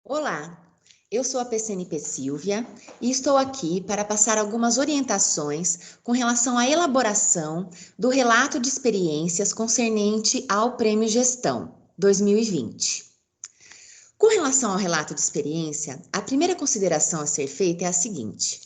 Olá, eu sou a PCNP Silvia e estou aqui para passar algumas orientações com relação à elaboração do relato de experiências concernente ao Prêmio Gestão 2020. Com relação ao relato de experiência, a primeira consideração a ser feita é a seguinte: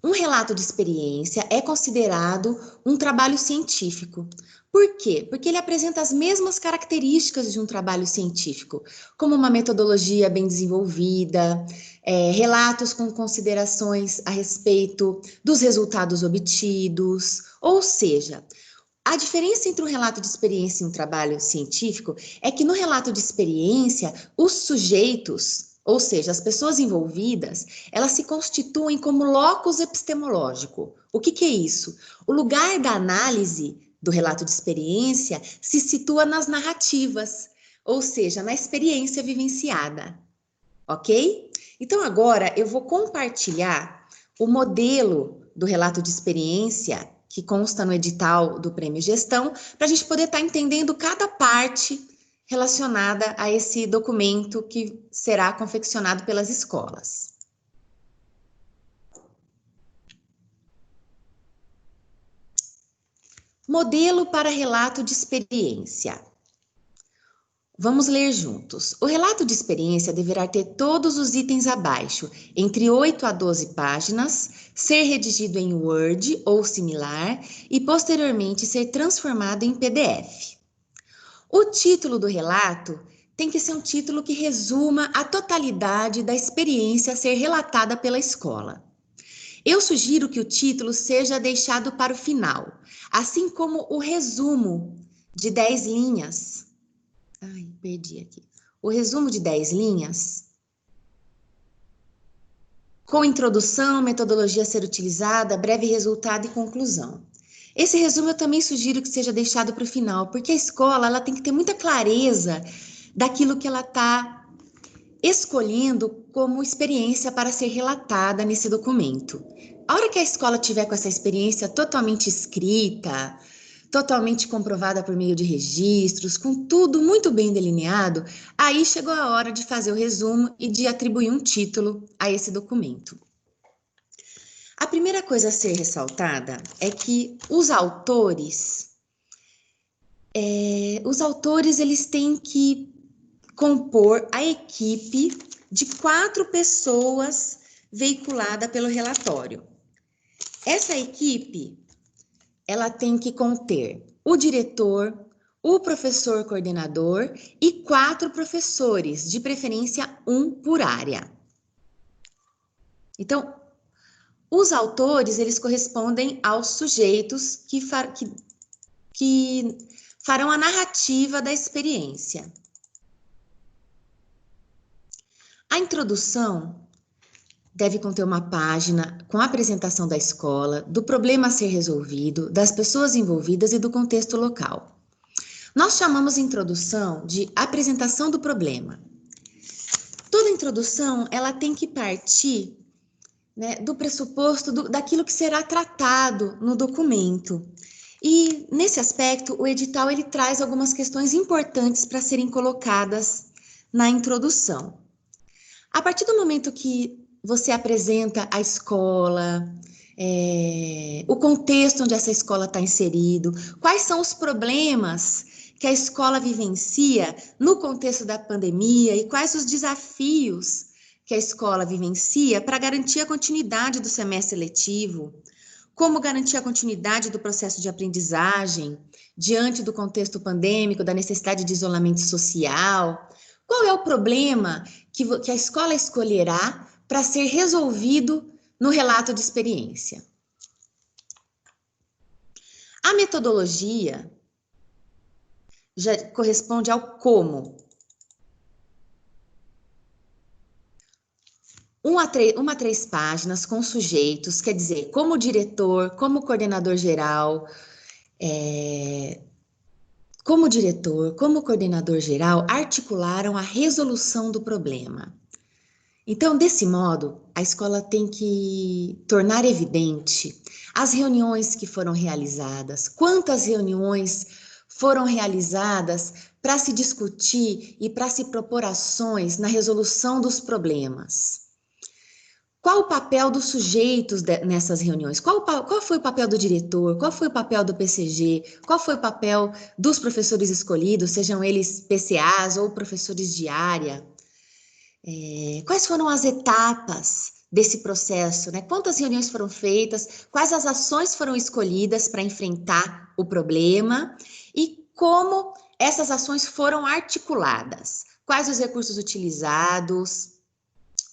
um relato de experiência é considerado um trabalho científico. Por quê? Porque ele apresenta as mesmas características de um trabalho científico, como uma metodologia bem desenvolvida, relatos com considerações a respeito dos resultados obtidos, ou seja, a diferença entre um relato de experiência e um trabalho científico é que no relato de experiência, os sujeitos, ou seja, as pessoas envolvidas, elas se constituem como locus epistemológico. O que é isso? O lugar da análise do relato de experiência se situa nas narrativas, ou seja, na experiência vivenciada, ok? Então agora eu vou compartilhar o modelo do relato de experiência que consta no edital do Prêmio Gestão, para a gente poder estar entendendo cada parte relacionada a esse documento que será confeccionado pelas escolas. Modelo para relato de experiência. Vamos ler juntos. O relato de experiência deverá ter todos os itens abaixo, entre 8 a 12 páginas, ser redigido em Word ou similar e posteriormente ser transformado em PDF. O título do relato tem que ser um título que resuma a totalidade da experiência a ser relatada pela escola. Eu sugiro que o título seja deixado para o final, assim como o resumo de 10 linhas. Ai, perdi aqui. O resumo de 10 linhas, com introdução, metodologia a ser utilizada, breve resultado e conclusão. Esse resumo eu também sugiro que seja deixado para o final, porque a escola ela tem que ter muita clareza daquilo que ela está escolhendo como experiência para ser relatada nesse documento. A hora que a escola tiver com essa experiência totalmente escrita, totalmente comprovada por meio de registros, com tudo muito bem delineado, aí chegou a hora de fazer o resumo e de atribuir um título a esse documento. A primeira coisa a ser ressaltada é que os autores eles têm que compor a equipe de 4 pessoas veiculada pelo relatório. Essa equipe, ela tem que conter o diretor, o professor coordenador e 4 professores, de preferência 1 por área. Então, os autores, eles correspondem aos sujeitos que farão a narrativa da experiência. A introdução deve conter uma página com a apresentação da escola, do problema a ser resolvido, das pessoas envolvidas e do contexto local. Nós chamamos introdução de apresentação do problema. Toda introdução, ela tem que partir, né, do pressuposto daquilo que será tratado no documento. E, nesse aspecto, o edital ele traz algumas questões importantes para serem colocadas na introdução. A partir do momento que você apresenta a escola, o contexto onde essa escola está inserido, quais são os problemas que a escola vivencia no contexto da pandemia e quais os desafios que a escola vivencia para garantir a continuidade do semestre letivo, como garantir a continuidade do processo de aprendizagem diante do contexto pandêmico, da necessidade de isolamento social. Qual é o problema que a escola escolherá para ser resolvido no relato de experiência? A metodologia já corresponde ao como. 1 a 3 páginas com sujeitos, quer dizer, como diretor, como coordenador geral, como coordenador geral, articularam a resolução do problema. Então, desse modo, a escola tem que tornar evidente as reuniões que foram realizadas, quantas reuniões foram realizadas para se discutir e para se propor ações na resolução dos problemas? Qual o papel dos sujeitos nessas reuniões? Qual foi o papel do diretor? Qual foi o papel do PCG? Qual foi o papel dos professores escolhidos, sejam eles PCAs ou professores de área? Quais foram as etapas desse processo, né? Quantas reuniões foram feitas? Quais as ações foram escolhidas para enfrentar o problema? E como essas ações foram articuladas? Quais os recursos utilizados?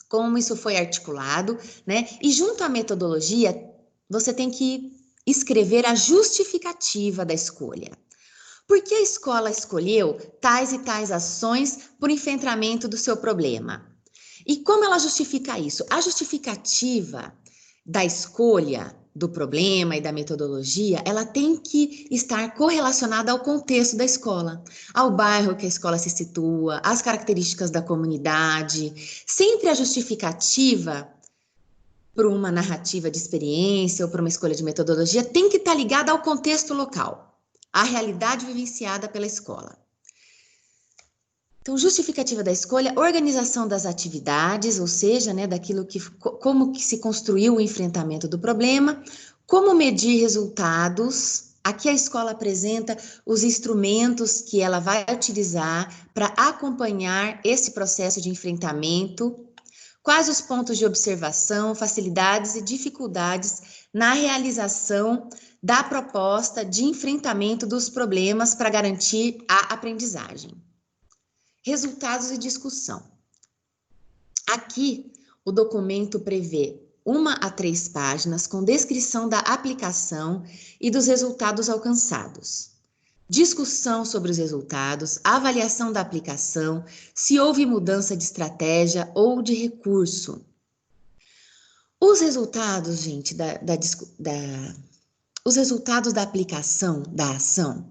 Como isso foi articulado, né? E junto à metodologia, você tem que escrever a justificativa da escolha. Por que a escola escolheu tais e tais ações por enfrentamento do seu problema? E como ela justifica isso? A justificativa da escolha do problema e da metodologia, ela tem que estar correlacionada ao contexto da escola, ao bairro que a escola se situa, às características da comunidade. Sempre a justificativa para uma narrativa de experiência ou para uma escolha de metodologia tem que estar ligada ao contexto local, à realidade vivenciada pela escola. Então, justificativa da escolha, organização das atividades, ou seja, né, como que se construiu o enfrentamento do problema, como medir resultados. Aqui a escola apresenta os instrumentos que ela vai utilizar para acompanhar esse processo de enfrentamento, quais os pontos de observação, facilidades e dificuldades na realização da proposta de enfrentamento dos problemas para garantir a aprendizagem. Resultados e discussão. Aqui, o documento prevê 1 a 3 páginas com descrição da aplicação e dos resultados alcançados. Discussão sobre os resultados, avaliação da aplicação, se houve mudança de estratégia ou de recurso. Os resultados, gente, os resultados da aplicação da ação,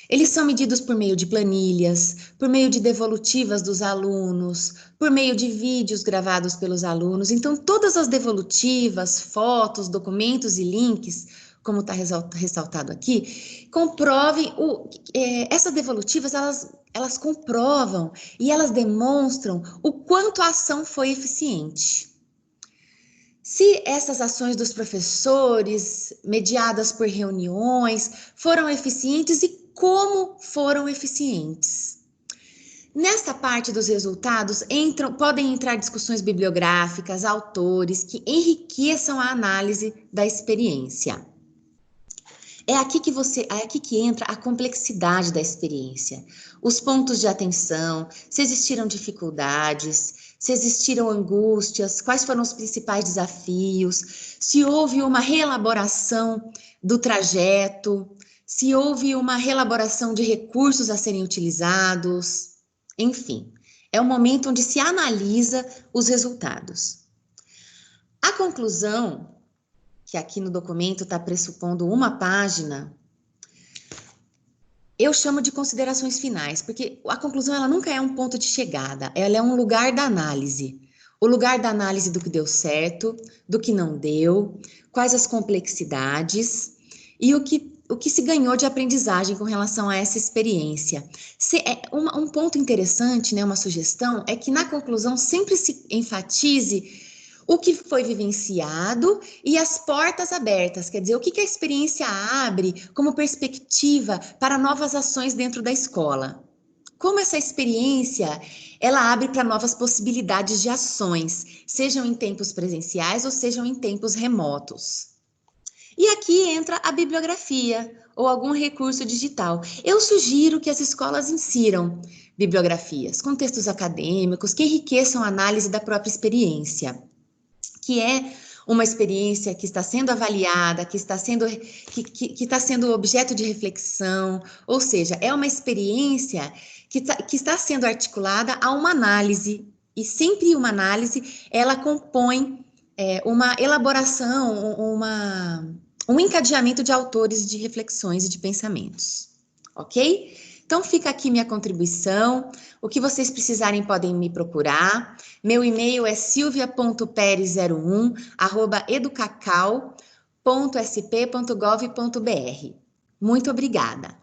eles são medidos por meio de planilhas, por meio de devolutivas dos alunos, por meio de vídeos gravados pelos alunos. Então, todas as devolutivas, fotos, documentos e links, como está ressaltado aqui, comprovem, essas devolutivas, elas comprovam e elas demonstram o quanto a ação foi eficiente. Se essas ações dos professores, mediadas por reuniões, foram eficientes e como foram eficientes. Nesta parte dos resultados, podem entrar discussões bibliográficas, autores, que enriqueçam a análise da experiência. É aqui que entra a complexidade da experiência, os pontos de atenção, se existiram dificuldades, se existiram angústias, quais foram os principais desafios, se houve uma reelaboração do trajeto, se houve uma reelaboração de recursos a serem utilizados, enfim, é o momento onde se analisa os resultados. A conclusão, que aqui no documento está pressupondo 1 página, eu chamo de considerações finais, porque a conclusão ela nunca é um ponto de chegada, ela é um lugar da análise. O lugar da análise do que deu certo, do que não deu, quais as complexidades e o que se ganhou de aprendizagem com relação a essa experiência. Um ponto interessante, né, uma sugestão, é que na conclusão sempre se enfatize o que foi vivenciado e as portas abertas, quer dizer, o que a experiência abre como perspectiva para novas ações dentro da escola. Como essa experiência, ela abre para novas possibilidades de ações, sejam em tempos presenciais ou sejam em tempos remotos. E aqui entra a bibliografia ou algum recurso digital. Eu sugiro que as escolas insiram bibliografias com textos acadêmicos que enriqueçam a análise da própria experiência, que é uma experiência que está sendo avaliada, que está sendo objeto de reflexão, ou seja, é uma experiência que está sendo articulada a uma análise, e sempre uma análise, ela compõe uma elaboração, um encadeamento de autores, de reflexões e de pensamentos, ok? Então, fica aqui minha contribuição. O que vocês precisarem podem me procurar. Meu e-mail é silvia.perez01@educacau.sp.gov.br. Muito obrigada.